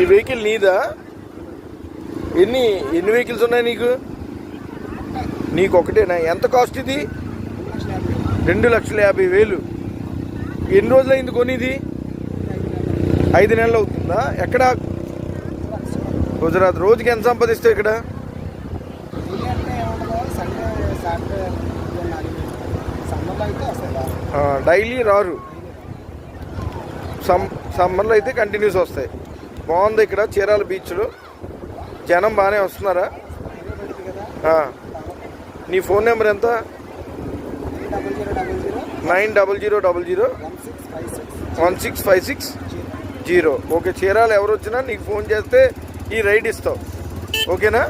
ఈ వెహికల్ నీదా? ఎన్ని వెహికల్స్ ఉన్నాయి నీకు? నీకు ఒకటేనా? ఎంత కాస్ట్ ఇది? 2,50,000. ఎన్ని రోజులు అయింది కొనిది? 5 నెలలు అవుతుందా? ఎక్కడ? గుజరాత్. రోజుకి ఎంత సంపాదిస్తావు ఇక్కడ? డైలీ రారు, సమ్మర్లో అయితే కంటిన్యూస్ వస్తాయి. బాగుంది ఇక్కడ చీరాల బీచ్లో, జనం బాగానే వస్తున్నారా? నీ ఫోన్ నెంబర్ ఎంత? 9000001656. ఓకే, చీరాల ఎవరు వచ్చినా నీకు ఫోన్ చేస్తే ఈ రైడ్ ఇస్తావు. ఓకేనా?